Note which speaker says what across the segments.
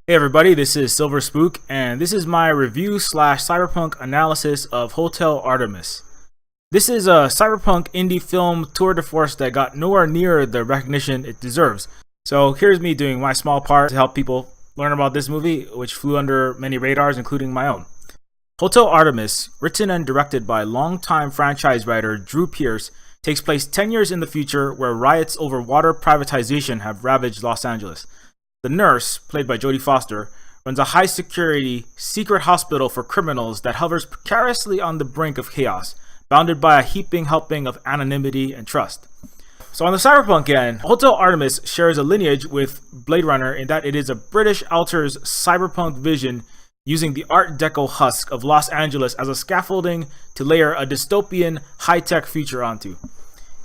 Speaker 1: Hey everybody, this is Silver Spook, and this is my review slash cyberpunk analysis of Hotel Artemis. This is a cyberpunk indie film tour de force that got nowhere near the recognition it deserves. So here's me doing my small part to help people learn about this movie, which flew under many radars, including my own. Hotel Artemis, written and directed by longtime franchise writer Drew Pearce, takes place 10 years in the future where riots over water privatization have ravaged Los Angeles. The nurse, played by Jodie Foster, runs a high-security, secret hospital for criminals that hovers precariously on the brink of chaos, bounded by a heaping helping of anonymity and trust. So on the cyberpunk end, Hotel Artemis shares a lineage with Blade Runner in that it is a British author's cyberpunk vision using the Art Deco husk of Los Angeles as a scaffolding to layer a dystopian, high-tech future onto.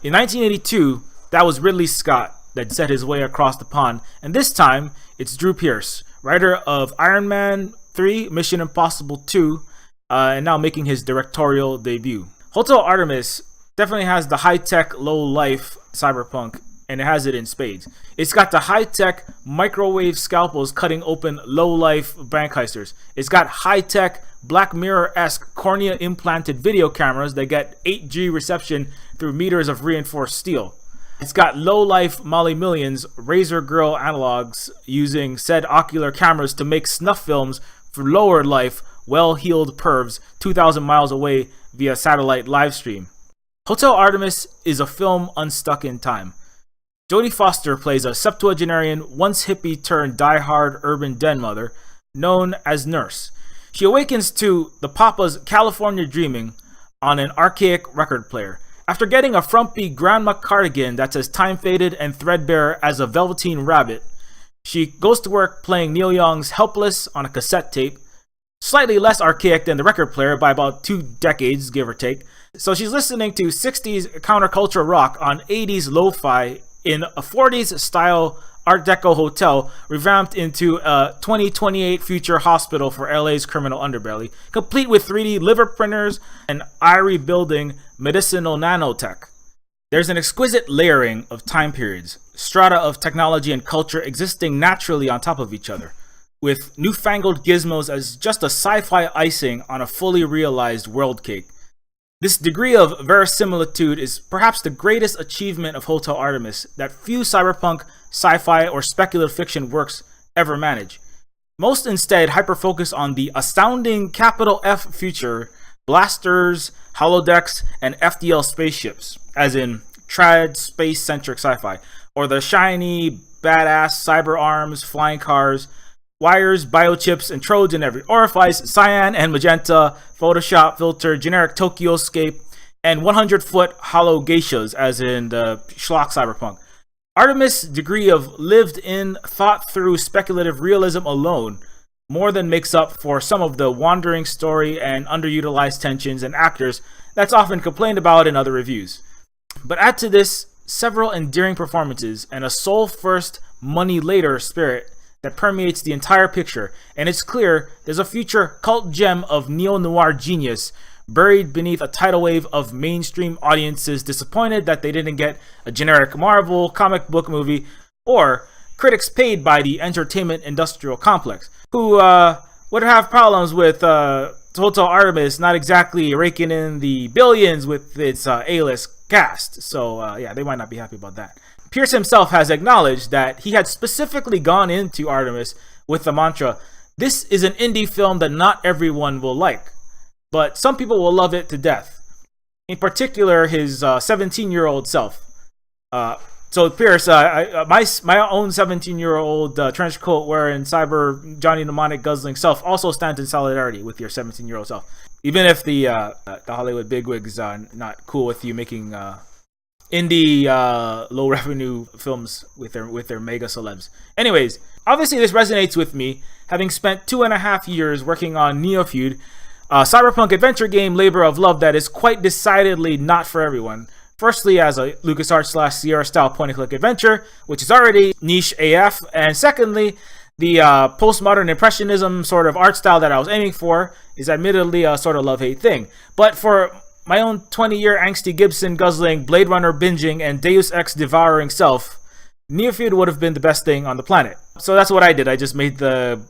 Speaker 1: In 1982, that was Ridley Scott that set his way across the pond, and this time it's Drew Pearce, writer of Iron Man 3, Mission Impossible 2, and now making his directorial debut. Hotel Artemis definitely has the high-tech, low-life cyberpunk, and it has it in spades. It's got the high-tech microwave scalpels cutting open low-life bank heisters. It's got high-tech Black Mirror-esque cornea-implanted video cameras that get 8G reception through meters of reinforced steel. It's got low-life Molly Millions Razor Girl analogs using said ocular cameras to make snuff films for lower-life, well-heeled pervs 2,000 miles away via satellite livestream. Hotel Artemis is a film unstuck in time. Jodie Foster plays a septuagenarian, once-hippie-turned die-hard urban den mother known as Nurse. She awakens to the Papa's California dreaming on an archaic record player. After getting a frumpy grandma cardigan that's as time-faded and threadbare as a velveteen rabbit, she goes to work playing Neil Young's Helpless on a cassette tape, slightly less archaic than the record player by about 2 decades, give or take. So she's listening to 60s counterculture rock on 80s lo-fi in a 40s style Art Deco hotel revamped into a 2028 future hospital for LA's criminal underbelly, complete with 3D liver printers and eye building medicinal nanotech. There's an exquisite layering of time periods, strata of technology and culture existing naturally on top of each other, with newfangled gizmos as just a sci-fi icing on a fully realized world cake. This degree of verisimilitude is perhaps the greatest achievement of Hotel Artemis that few cyberpunk, sci-fi, or speculative fiction works ever manage. Most instead hyper-focus on the astounding capital F future, blasters, holodecks, and FDL spaceships, as in trad space-centric sci-fi, or the shiny, badass cyber arms, flying cars, wires, biochips, and trodes in every orifice, cyan and magenta, Photoshop filter, generic Tokyo-scape, and 100-foot hollow geishas, as in the schlock cyberpunk. Artemis' degree of lived-in, thought-through speculative realism alone more than makes up for some of the wandering story and underutilized tensions and actors that's often complained about in other reviews. But add to this several endearing performances and a soul-first, money-later spirit that permeates the entire picture, and it's clear there's a future cult gem of neo-noir genius buried beneath a tidal wave of mainstream audiences disappointed that they didn't get a generic Marvel comic book movie, or critics paid by the entertainment industrial complex, who would have problems with Hotel Artemis not exactly raking in the billions with its A-list cast. So yeah, they might not be happy about that. Pearce himself has acknowledged that he had specifically gone into Artemis with the mantra, "This is an indie film that not everyone will like, but some people will love it to death." In particular, his 17-year-old self. So Pearce, my own 17-year-old trench coat wearing cyber Johnny Mnemonic guzzling self also stands in solidarity with your 17-year-old self. Even if the Hollywood bigwigs are not cool with you making indie low revenue films with their mega celebs. Anyways, obviously this resonates with me, having spent 2.5 years working on Neofeud, a cyberpunk adventure game labor of love that is quite decidedly not for everyone. Firstly, as a LucasArts / Sierra style point-and-click adventure, which is already niche AF, and secondly, the postmodern impressionism sort of art style that I was aiming for is admittedly a sort of love-hate thing. But for my own 20-year angsty Gibson guzzling, Blade Runner binging, and Deus Ex devouring self, near field would have been the best thing on the planet. So that's what I did. I just made the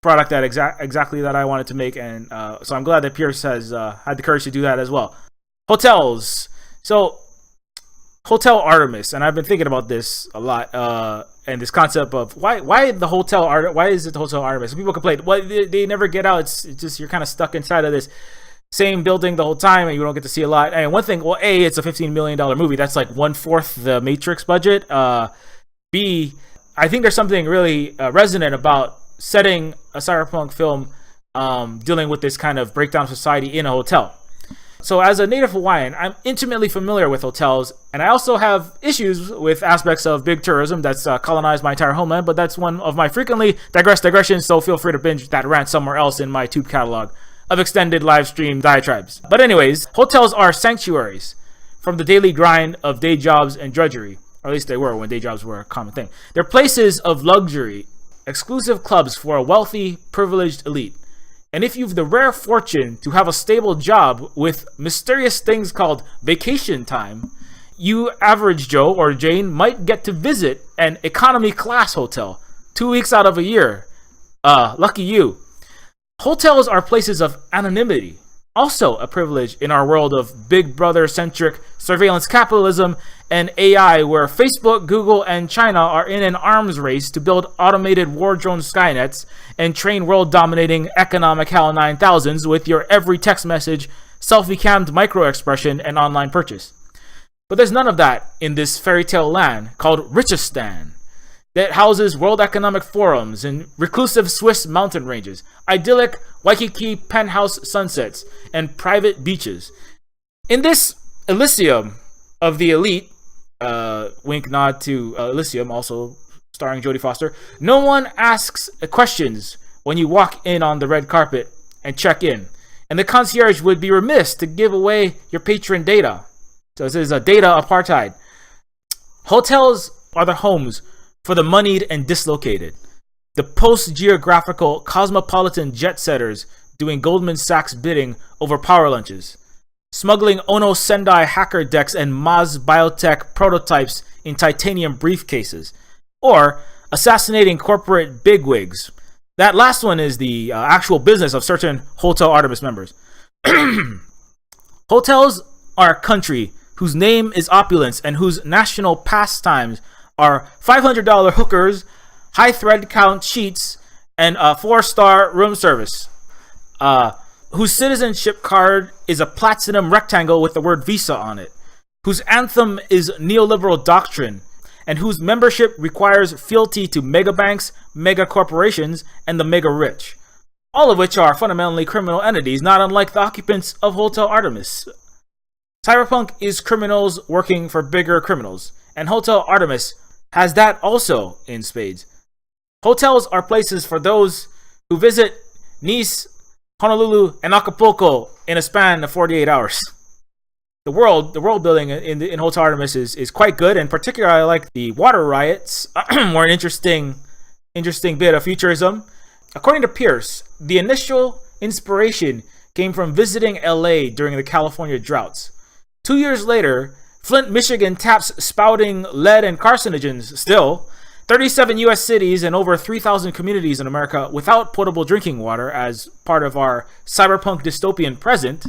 Speaker 1: product that exactly that I wanted to make, and so I'm glad that Pierce has had the courage to do that as well. Hotels. So Hotel Artemis, and I've been thinking about this a lot, and this concept of why the hotel why is it the Hotel Artemis? People complain, well, they never get out. It's just you're kind of stuck inside of this same building the whole time, and you don't get to see a lot. And one thing, well, A, it's a $15 million movie. That's like 1/4 the Matrix budget. B, I think there's something really resonant about setting a cyberpunk film dealing with this kind of breakdown of society in a hotel. So as a native Hawaiian, I'm intimately familiar with hotels, and I also have issues with aspects of big tourism that's colonized my entire homeland, but that's one of my frequently digressions, so feel free to binge that rant somewhere else in my tube catalog of extended live stream diatribes. But anyways, hotels are sanctuaries from the daily grind of day jobs and drudgery, or at least they were when day jobs were a common thing. They're places of luxury, exclusive clubs for a wealthy, privileged elite. And if you've the rare fortune to have a stable job with mysterious things called vacation time, you average Joe or Jane might get to visit an economy class hotel 2 weeks out of a year. Lucky you. Hotels are places of anonymity, also a privilege in our world of Big Brother-centric surveillance capitalism and AI, where Facebook, Google, and China are in an arms race to build automated war drone Skynets and train world-dominating economic HAL 9000s with your every text message, selfie-cammed micro-expression, and online purchase. But there's none of that in this fairy tale land called Richistan, that houses World Economic Forums and reclusive Swiss mountain ranges, idyllic Waikiki penthouse sunsets, and private beaches. In this Elysium of the elite, wink nod to Elysium, also starring Jodie Foster, no one asks questions when you walk in on the red carpet and check in. And the concierge would be remiss to give away your patron data. So this is a data apartheid. Hotels are the homes for the moneyed and dislocated. The post-geographical cosmopolitan jet setters doing Goldman Sachs bidding over power lunches. Smuggling Ono Sendai hacker decks and Maz Biotech prototypes in titanium briefcases. Or assassinating corporate bigwigs. That last one is the actual business of certain Hotel Artemis members. Hotels are a country whose name is opulence and whose national pastimes are $500 hookers, high thread count sheets, and a 4-star room service. Whose citizenship card is a platinum rectangle with the word Visa on it. Whose anthem is neoliberal doctrine, and whose membership requires fealty to mega banks, mega corporations, and the mega rich. All of which are fundamentally criminal entities, not unlike the occupants of Hotel Artemis. Cyberpunk is criminals working for bigger criminals, and Hotel Artemis has that also in spades. Hotels are places for those who visit Nice, Honolulu, and Acapulco in a span of 48 hours. The world building in Hotel Artemis is quite good, and particularly I like the water riots, more an interesting bit of futurism. According to Pierce, the initial inspiration came from visiting LA during the California droughts. 2 years later, Flint, Michigan taps spouting lead and carcinogens still. 37 U.S. cities and over 3,000 communities in America without potable drinking water as part of our cyberpunk dystopian present.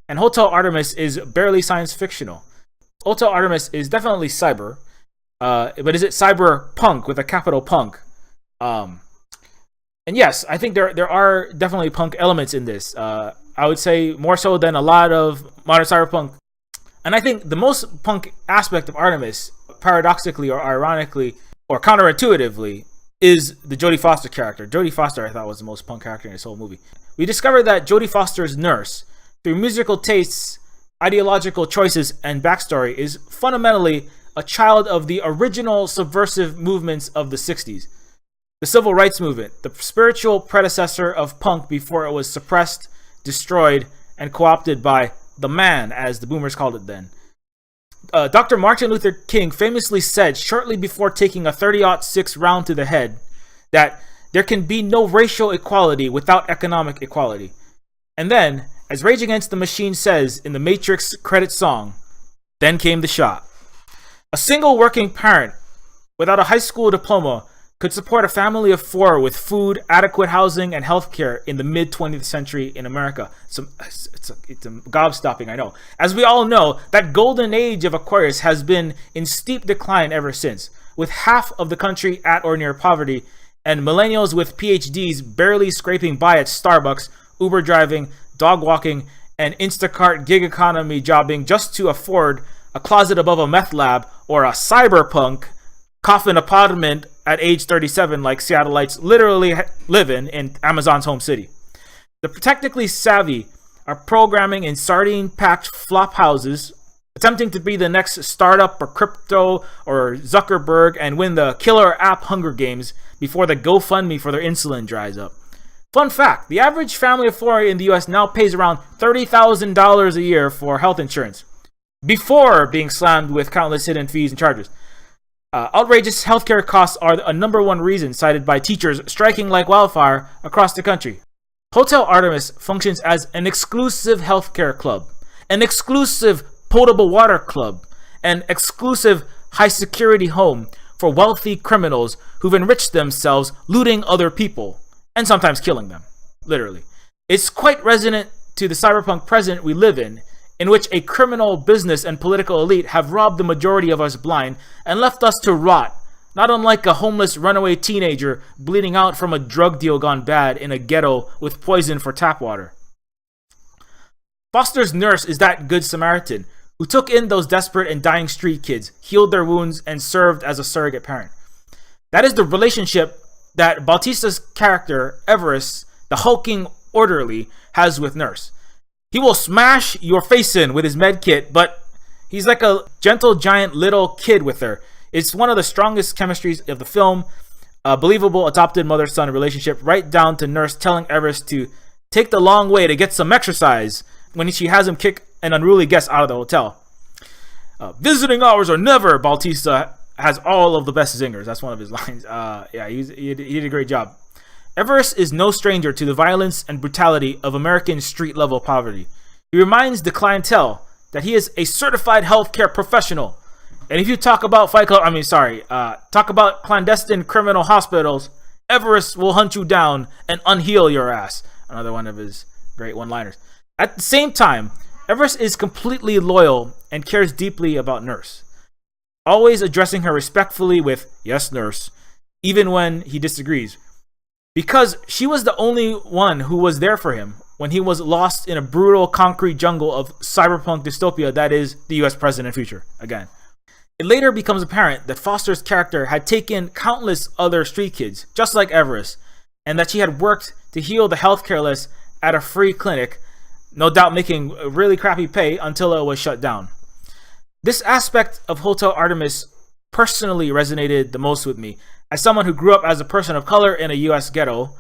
Speaker 1: And Hotel Artemis is barely science fictional. Hotel Artemis is definitely cyber. But is it cyberpunk with a capital punk? And yes, I think there are definitely punk elements in this. I would say more so than a lot of modern cyberpunk. And I think the most punk aspect of Artemis, paradoxically or ironically, or counterintuitively, is the Jodie Foster character. Jodie Foster, I thought, was the most punk character in this whole movie. We discovered that Jodie Foster's nurse, through musical tastes, ideological choices, and backstory, is fundamentally a child of the original subversive movements of the 60s. The civil rights movement, the spiritual predecessor of punk before it was suppressed, destroyed, and co-opted by the man, as the boomers called it then. Dr. Martin Luther King famously said shortly before taking a 30-06 round to the head that there can be no racial equality without economic equality. And then, as Rage Against the Machine says in the Matrix credit song, then came the shot. A single working parent without a high school diploma, could support a family of 4 with food, adequate housing, and healthcare in the mid 20th century in America. It's a gobstopping, I know. As we all know, that golden age of Aquarius has been in steep decline ever since, with half of the country at or near poverty, and millennials with PhDs barely scraping by at Starbucks, Uber driving, dog walking, and Instacart gig economy jobbing just to afford a closet above a meth lab or a cyberpunk coffin apartment at age 37 like Seattleites literally live in Amazon's home city. The technically savvy are programming in sardine-packed flop houses, attempting to be the next startup or crypto or Zuckerberg and win the killer app Hunger Games before the GoFundMe for their insulin dries up. Fun fact, the average family of 4 in the US now pays around $30,000 a year for health insurance, before being slammed with countless hidden fees and charges. Outrageous healthcare costs are a number one reason cited by teachers striking like wildfire across the country. Hotel Artemis functions as an exclusive healthcare club, an exclusive potable water club, an exclusive high security home for wealthy criminals who've enriched themselves looting other people and sometimes killing them, literally. It's quite resonant to the cyberpunk present we live in which a criminal business and political elite have robbed the majority of us blind and left us to rot, not unlike a homeless runaway teenager bleeding out from a drug deal gone bad in a ghetto with poison for tap water. Foster's nurse is that good Samaritan who took in those desperate and dying street kids, healed their wounds, and served as a surrogate parent. That is the relationship that Bautista's character, Everest, the hulking orderly, has with Nurse. He will smash your face in with his med kit, but he's like a gentle giant little kid with her. It's one of the strongest chemistries of the film, a believable adopted mother-son relationship, right down to Nurse telling Everest to take the long way to get some exercise when she has him kick an unruly guest out of the hotel. Visiting hours or never, Bautista has all of the best zingers. That's one of his lines. He did a great job. Everest is no stranger to the violence and brutality of American street-level poverty. He reminds the clientele that he is a certified healthcare professional. And if you talk about talk about clandestine criminal hospitals, Everest will hunt you down and unheal your ass. Another one of his great one-liners. At the same time, Everest is completely loyal and cares deeply about Nurse, always addressing her respectfully with, "Yes, Nurse," even when he disagrees. Because she was the only one who was there for him when he was lost in a brutal concrete jungle of cyberpunk dystopia that is the US present and future, again. It later becomes apparent that Foster's character had taken countless other street kids, just like Everest, and that she had worked to heal the healthcareless at a free clinic, no doubt making really crappy pay until it was shut down. This aspect of Hotel Artemis personally resonated the most with me, as someone who grew up as a person of color in a US ghetto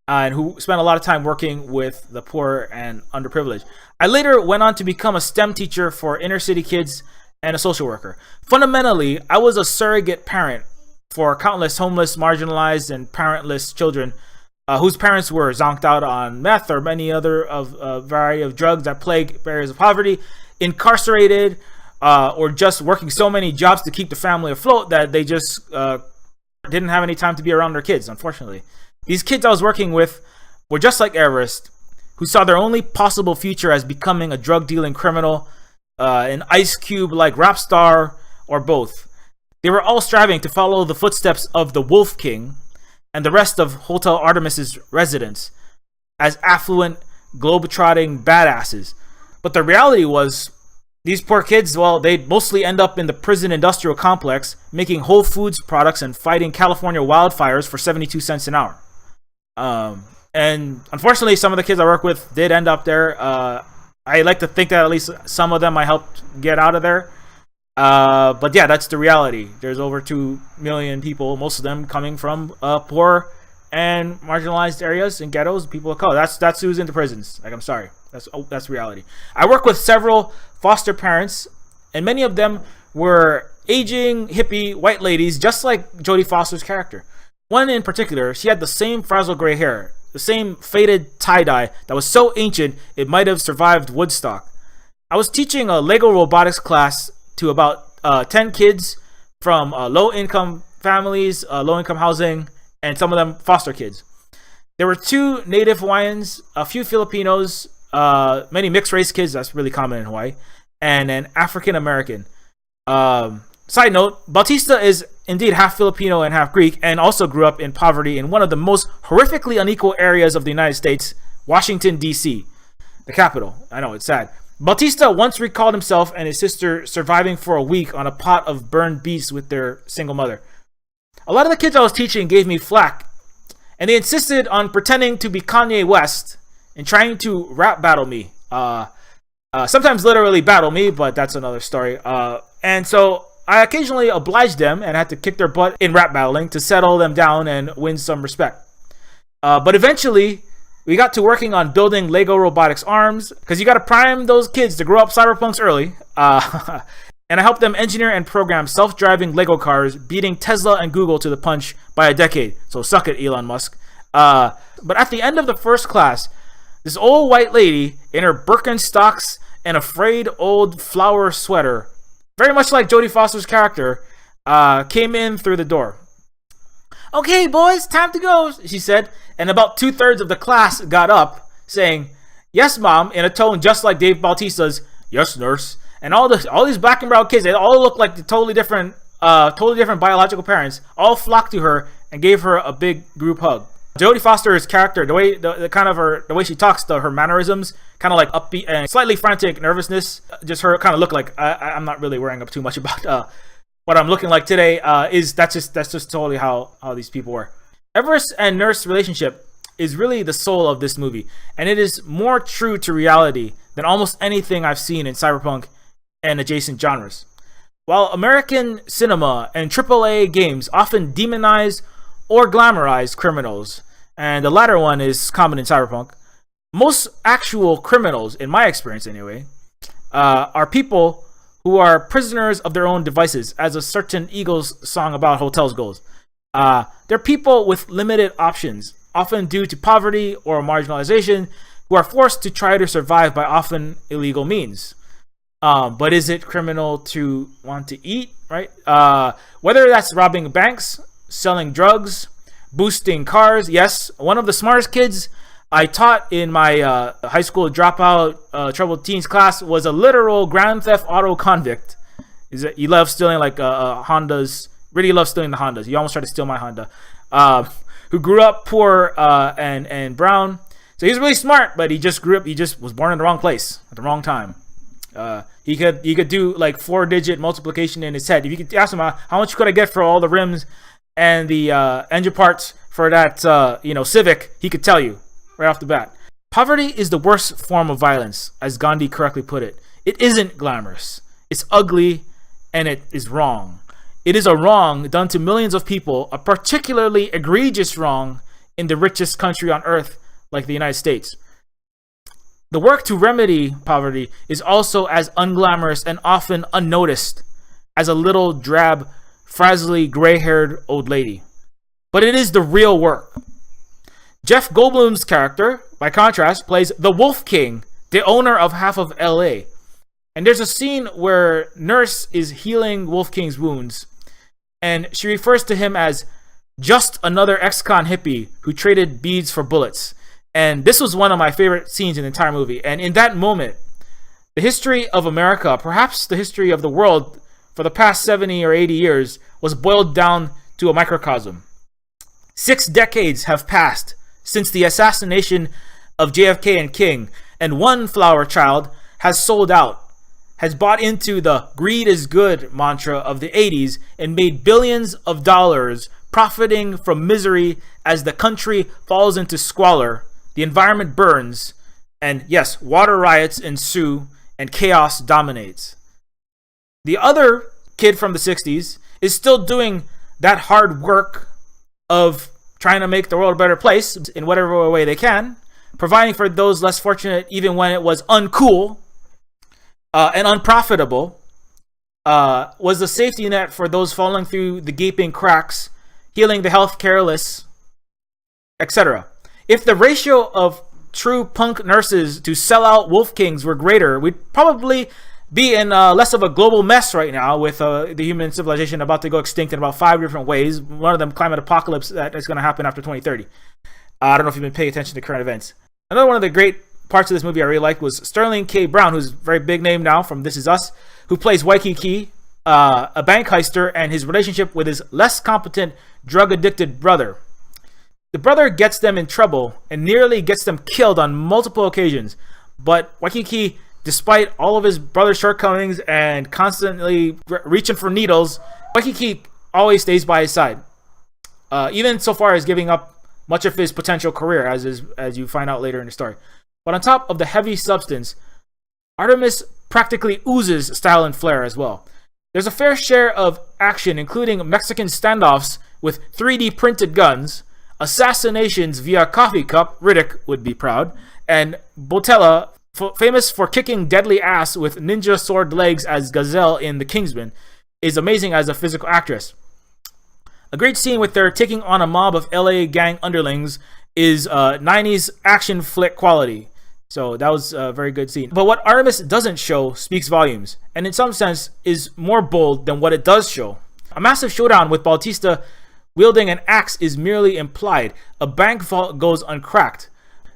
Speaker 1: and who spent a lot of time working with the poor and underprivileged. I later went on to become a STEM teacher for inner city kids and a social worker. Fundamentally, I was a surrogate parent for countless homeless, marginalized, and parentless children whose parents were zonked out on meth or many other variety of drugs that plague barriers of poverty, incarcerated, or just working so many jobs to keep the family afloat that they just didn't have any time to be around their kids, unfortunately. These kids I was working with were just like Everest, who saw their only possible future as becoming a drug-dealing criminal, an Ice Cube-like rap star, or both. They were all striving to follow the footsteps of the Wolf King and the rest of Hotel Artemis' residents as affluent, globe-trotting badasses. But the reality was, these poor kids, well, they'd mostly end up in the prison industrial complex, making Whole Foods products and fighting California wildfires for 72 cents an hour. And unfortunately, some of the kids I work with did end up there. I like to think that at least some of them I helped get out of there. But yeah, that's the reality. There's over 2 million people, most of them coming from poor and marginalized areas and ghettos, people of color. That's who's in the prisons. Like, I'm sorry. That's reality. I work with several foster parents, and many of them were aging, hippie, white ladies, just like Jodie Foster's character. One in particular, she had the same frazzled gray hair, the same faded tie-dye that was so ancient it might have survived Woodstock. I was teaching a Lego robotics class to about 10 kids from low-income families, low-income housing, and some of them foster kids. There were 2 native Hawaiians, a few Filipinos, many mixed-race kids, that's really common in Hawaii, and an African-American. Side note, Bautista is indeed half Filipino and half Greek, and also grew up in poverty in one of the most horrifically unequal areas of the United States, Washington, D.C., the capital. I know, it's sad. Bautista once recalled himself and his sister surviving for a week on a pot of burned beets with their single mother. A lot of the kids I was teaching gave me flack, and they insisted on pretending to be Kanye West and trying to rap battle me. Sometimes literally battle me, but that's another story. And so I occasionally obliged them and had to kick their butt in rap battling to settle them down and win some respect. But eventually, we got to working on building Lego robotics arms, because you got to prime those kids to grow up cyberpunks early. And I helped them engineer and program self-driving Lego cars, beating Tesla and Google to the punch by a decade. So suck it, Elon Musk. But at the end of the first class, this old white lady in her Birkenstocks and a frayed old flower sweater, very much like Jodie Foster's character, came in through the door. "Okay, boys, time to go," she said. And about 2/3 of the class got up, saying, "Yes, Mom," in a tone just like Dave Bautista's, "Yes, nurse." And all these black and brown kids, they all look like the totally different biological parents, all flocked to her and gave her a big group hug. Jodie Foster's character, the way she talks, her mannerisms, kind of like upbeat and slightly frantic nervousness, just her kind of look like I'm not really worrying up too much about what I'm looking like today. That's just totally how these people were. Everest and Nurse relationship is really the soul of this movie, and it is more true to reality than almost anything I've seen in cyberpunk and adjacent genres. While American cinema and AAA games often demonize or glamorize criminals, and the latter one is common in cyberpunk, most actual criminals, in my experience anyway, are people who are prisoners of their own devices, as a certain Eagles song about hotels goes. They're people with limited options, often due to poverty or marginalization, who are forced to try to survive by often illegal means. But is it criminal to want to eat, right? Whether that's robbing banks, selling drugs, boosting cars. Yes, one of the smartest kids I taught in my high school dropout troubled teens class was a literal Grand Theft Auto convict. He loves stealing like Hondas. Really loves stealing the Hondas. He almost tried to steal my Honda. Who grew up poor and brown. So he's really smart, but he just was born in the wrong place at the wrong time. He could do like 4-digit multiplication in his head. If you could ask him how much could I get for all the rims and the engine parts for that Civic, he could tell you right off the bat. Poverty is the worst form of violence, as Gandhi correctly put it. It isn't glamorous. It's ugly, and it is wrong. It is a wrong done to millions of people, a particularly egregious wrong in the richest country on earth, like the United States. The work to remedy poverty is also as unglamorous and often unnoticed as a little drab, frazzly, gray-haired old lady. But it is the real work. Jeff Goldblum's character, by contrast, plays the Wolf King, the owner of half of LA. And there's a scene where Nurse is healing Wolf King's wounds, and she refers to him as just another ex-con hippie who traded beads for bullets. And this was one of my favorite scenes in the entire movie. And in that moment, the history of America, perhaps the history of the world for the past 70 or 80 years, was boiled down to a microcosm. 6 decades have passed since the assassination of JFK and King, and one flower child has sold out, has bought into the greed is good mantra of the 80s and made billions of dollars profiting from misery as the country falls into squalor, the environment burns, and yes, water riots ensue and chaos dominates. The other kid from the 60s is still doing that hard work of trying to make the world a better place in whatever way they can, providing for those less fortunate even when it was uncool and unprofitable, was the safety net for those falling through the gaping cracks, healing the health careless, etc. If the ratio of true punk nurses to sell-out wolf kings were greater, we'd probably be in less of a global mess right now with the human civilization about to go extinct in about 5 different ways. One of them, climate apocalypse, that is going to happen after 2030. I don't know if you've been paying attention to current events. Another one of the great parts of this movie I really liked was Sterling K. Brown, who's a very big name now from This Is Us, who plays Waikiki, a bank heister, and his relationship with his less competent, drug-addicted brother. The brother gets them in trouble and nearly gets them killed on multiple occasions, but Waikiki, despite all of his brother's shortcomings and constantly reaching for needles, Waikiki always stays by his side, even so far as giving up much of his potential career, as you find out later in the story. But on top of the heavy substance, Artemis practically oozes style and flair as well. There's a fair share of action, including Mexican standoffs with 3D printed guns, assassinations via coffee cup, Riddick would be proud, and Botella, famous for kicking deadly ass with ninja sword legs as Gazelle in The Kingsman, is amazing as a physical actress. A great scene with their taking on a mob of LA gang underlings is 90s action flick quality. So that was a very good scene. But what Artemis doesn't show speaks volumes, and in some sense is more bold than what it does show. A massive showdown with Bautista wielding an axe is merely implied. A bank vault goes uncracked.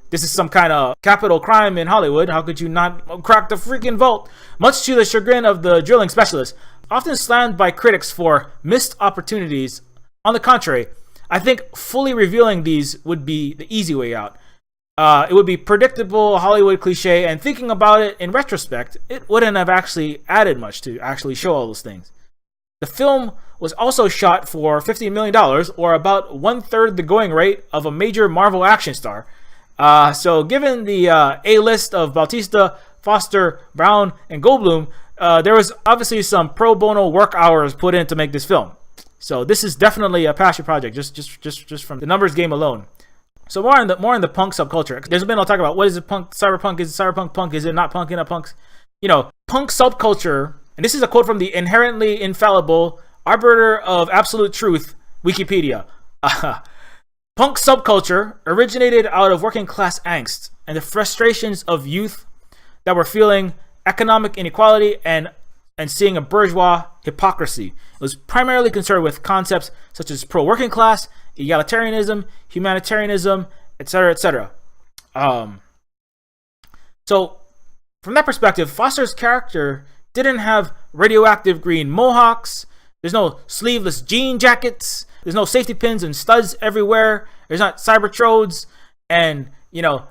Speaker 1: This is some kind of capital crime in Hollywood. How could you not crack the freaking vault? Much to the chagrin of the drilling specialist, often slammed by critics for missed opportunities. On the contrary, I think fully revealing these would be the easy way out. It would be predictable Hollywood cliche, and thinking about it in retrospect, it wouldn't have actually added much to actually show all those things. The film was also shot for $15 million, or about 1/3 the going rate of a major Marvel action star. So given the A-list of Bautista, Foster, Brown, and Goldblum, there was obviously some pro bono work hours put in to make this film. So this is definitely a passion project, just from the numbers game alone. So more in the punk subculture. There's been a talk about what is it, punk, cyberpunk, is it cyberpunk punk, is it not punk, not punks? You know, punk subculture, and this is a quote from the inherently infallible arbiter of absolute truth, Wikipedia. Punk subculture originated out of working class angst and the frustrations of youth that were feeling economic inequality and seeing a bourgeois hypocrisy. It was primarily concerned with concepts such as pro-working class, egalitarianism, humanitarianism, etc., etc. So, from that perspective, Foster's character didn't have radioactive green mohawks. There's no sleeveless jean jackets. There's no safety pins and studs everywhere. There's not Cybertrodes and,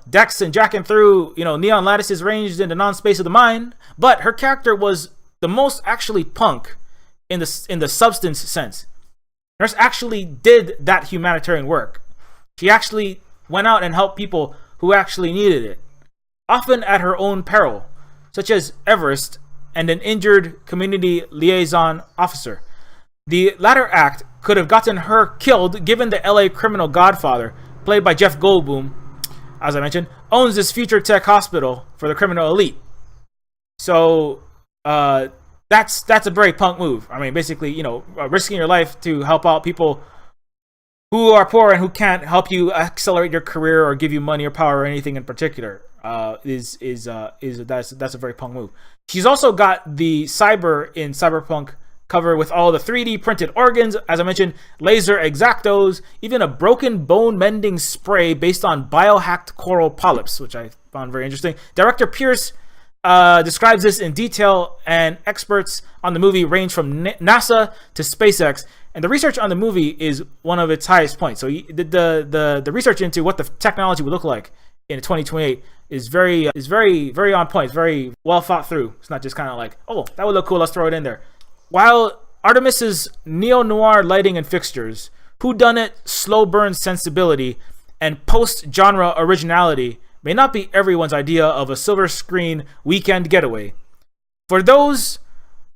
Speaker 1: decks and jacking through, neon lattices ranged in the non-space of the mind. But her character was the most actually punk in the substance sense. Nurse actually did that humanitarian work. She actually went out and helped people who actually needed it, often at her own peril, such as Everest and an injured community liaison officer. The latter act could have gotten her killed, given the LA criminal godfather, played by Jeff Goldblum, as I mentioned, owns this future tech hospital for the criminal elite. So that's a very punk move. I mean, basically, risking your life to help out people who are poor and who can't help you accelerate your career or give you money or power or anything in particular. That's a very punk move. She's also got the cyber in Cyberpunk cover with all the 3D printed organs, as I mentioned, laser exactos, even a broken bone mending spray based on biohacked coral polyps, which I found very interesting. Director Pierce describes this in detail, and experts on the movie range from NASA to SpaceX, and the research on the movie is one of its highest points. So the research into what the technology would look like in 2028 is very on point. It's very well thought through. It's not just kind of like, oh, that would look cool, let's throw it in there. While Artemis's neo-noir lighting and fixtures, whodunit slow burn sensibility, and post-genre originality may not be everyone's idea of a silver screen weekend getaway, for those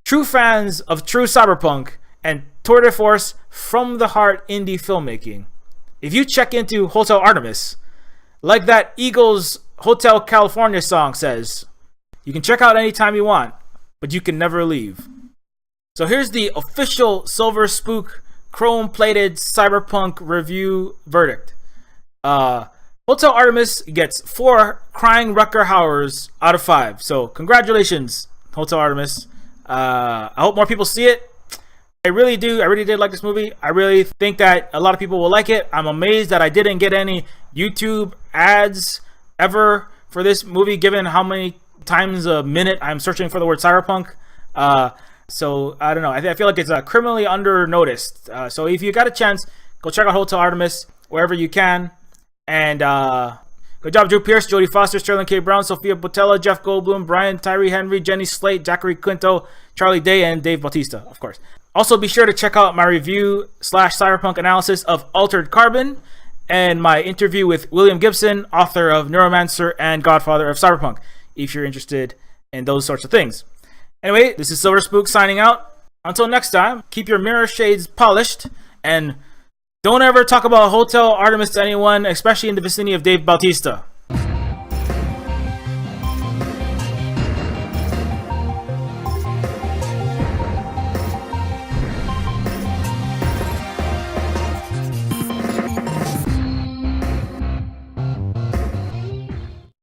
Speaker 1: true fans of true cyberpunk and tour de force from the heart indie filmmaking, if you check into Hotel Artemis, like that Eagles Hotel California song says, you can check out anytime you want, but you can never leave. So here's the official Silver Spook chrome-plated cyberpunk review verdict. Hotel Artemis gets 4 crying Rucker Howers out of 5. So congratulations, Hotel Artemis. I hope more people see it. I really do. I really did like this movie. I really think that a lot of people will like it. I'm amazed that I didn't get any YouTube ads ever for this movie, given how many times a minute I'm searching for the word cyberpunk. So I don't know. I feel like it's criminally under noticed. So if you got a chance, go check out Hotel Artemis wherever you can. And good job, Drew Pierce, Jodie Foster, Sterling K. Brown, Sophia Botella, Jeff Goldblum, Brian Tyree Henry, Jenny Slate, Zachary Quinto, Charlie Day, and Dave Bautista, of course. Also, be sure to check out my review / cyberpunk analysis of Altered Carbon and my interview with William Gibson, author of Neuromancer and Godfather of Cyberpunk, if you're interested in those sorts of things. Anyway, this is Silver Spook signing out. Until next time, keep your mirror shades polished and don't ever talk about Hotel Artemis to anyone, especially in the vicinity of Dave Bautista.